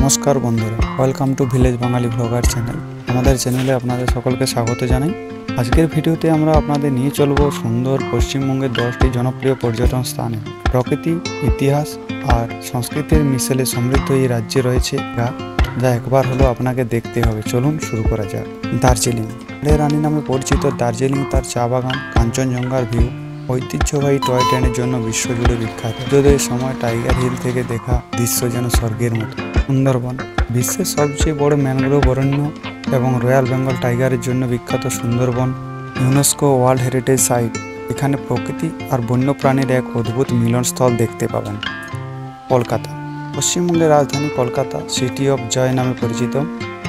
নমস্কার বন্ধুরা, welcome to village Bangali blogger channel. আমাদের চ্যানেলে আপনাদের সকলকে স্বাগত জানাই। আজকের ভিডিওতে আমরা আপনাদের নিয়ে চলব সুন্দর পশ্চিমবঙ্গের 10টি জনপ্রিয় পর্যটন স্থানে। প্রকৃতি, ইতিহাস আর সংস্কৃতির মিশেলে সমৃদ্ধ এই রাজ্যে রয়েছে যা একবার হলো আপনাকে দেখতে হবে। চলুন শুরু করা যাক। দার্জিলিং রানী নামে পরিচিত দার্জিলিং তার চা বাগান, কাঞ্চনজঙ্ঘার ভিউ, ঐতিহ্যবাহী টয় ট্রেনের জন্য বিশ্বজুড়ে বিখ্যাত। সূর্যোদয়ের সময় টাইগার হিল থেকে দেখা দৃশ্য যেন স্বর্গের মতো। সুন্দরবন বিশ্বের সবচেয়ে বড় ম্যানগ্রোভ অরণ্য এবং রয়্যাল বেঙ্গল টাইগারের জন্য বিখ্যাত। Sundarban UNESCO world heritage site. এখানে প্রকৃতি আর বন্যপ্রাণীর এক অদ্ভুত মিলনস্থল দেখতে পাবেন। কলকাতা পশ্চিমবঙ্গের রাজধানী কলকাতা সিটি অফ জয় নামে পরিচিত।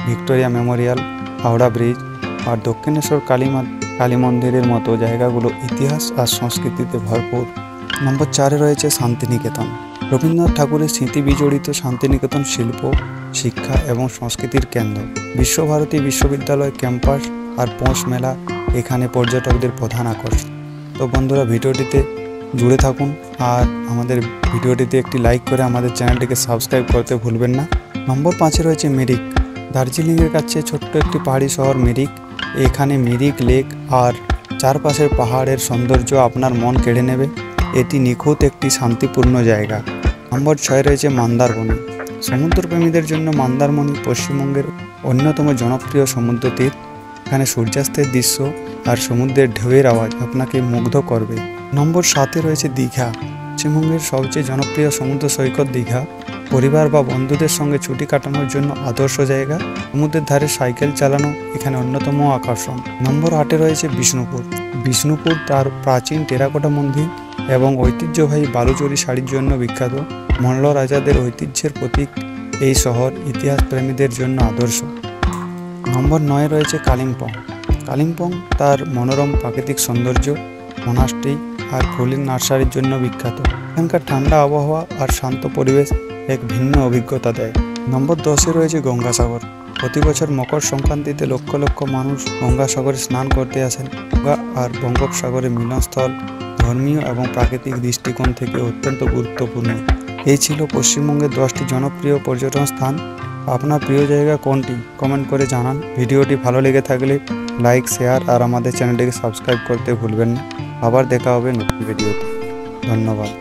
ভিক্টোরিয়া মেমোরিয়াল, হাওড়া ব্রিজ আর দক্ষিণেশ্বর কালী মন্দিরের মতো জায়গাগুলো ইতিহাস আর সংস্কৃতিতে ভরপুর। নম্বর 4-এ রয়েছে শান্তিনিকেতন। রবীন্দ্রনাথ ঠাকুরের স্মৃতি বিজড়িত শান্তিনিকেতন শিল্প, শিক্ষা এবং সংস্কৃতির কেন্দ্র। বিশ্বভারতী বিশ্ববিদ্যালয় ক্যাম্পাস আর পৌষ মেলা এখানে পর্যটকদের প্রধান আকর্ষণ। তো বন্ধুরা, ভিডিওটিতে জুড়ে থাকুন আর আমাদের ভিডিওটিতে একটি লাইক করে আমাদের চ্যানেলটিকে সাবস্ক্রাইব করতে ভুলবেন না। নম্বর 5-এ রয়েছে মিরিক। দার্জিলিংয়ের কাছে ছোট্ট একটি পাহাড়ি শহর মিরিক। এখানে মিরিক লেক আর চারপাশের পাহাড়ের সৌন্দর্য আপনার মন কেড়ে নেবে। এটি নিখুঁত একটি শান্তিপূর্ণ জায়গা। নম্বর 6-এ রয়েছে মন্দারমণি। সমুদ্রপ্রেমীদের জন্য মন্দারমণি পশ্চিমবঙ্গের অন্যতম জনপ্রিয় সমুদ্র তীর। এখানে সূর্যাস্তের দৃশ্য আর সমুদ্রের ঢেউয়ের আওয়াজ আপনাকে মুগ্ধ করবে। নম্বর 7-এ রয়েছে দীঘা। পশ্চিমবঙ্গের সবচেয়ে জনপ্রিয় সমুদ্র সৈকত দীঘা। পরিবার বা বন্ধুদের সঙ্গে ছুটি কাটানোর জন্য আদর্শ জায়গা। সমুদ্রের ধারে সাইকেল চালানো এখানে অন্যতম আকর্ষণ। নম্বর 8-এ রয়েছে বিষ্ণুপুর। বিষ্ণুপুর তার প্রাচীন টেরাকোটা মন্দির এবং ঐতিহ্যবাহী বালুচরী শাড়ির জন্য বিখ্যাত। মল্ল রাজাদের ঐতিহ্যের প্রতীক এই শহর ইতিহাস প্রেমীদের জন্য আদর্শ। নম্বর 9-এ রয়েছে কালিম্পং। কালিম্পং তার মনোরম প্রাকৃতিক সৌন্দর্য, মোনাস্ট্রি আর ফুলের নার্সারির জন্য বিখ্যাত। এখানকার ঠান্ডা আবহাওয়া আর শান্ত পরিবেশ এক ভিন্ন অভিজ্ঞতা দেয়। নম্বর 10-এ রয়েছে গঙ্গাসাগর। প্রতি বছর মকর সংক্রান্তিতে লক্ষ লক্ষ মানুষ গঙ্গাসাগরে স্নান করতে আসেন। গঙ্গা আর বঙ্গোপসাগরের মিলনস্থল ধর্মীয় এবং প্রাকৃতিক দৃষ্টিকোণ থেকে অত্যন্ত গুরুত্বপূর্ণ। এই ছিল পশ্চিমবঙ্গের 10টি জনপ্রিয় পর্যটন স্থান। আপনার প্রিয় জায়গা কোনটি কমেন্ট করে জানান। ভিডিওটি ভালো লেগে থাকলে লাইক, শেয়ার আর আমাদের চ্যানেলটিকে সাবস্ক্রাইব করতে ভুলবেন না। আবার দেখা হবে নতুন ভিডিওতে। ধন্যবাদ।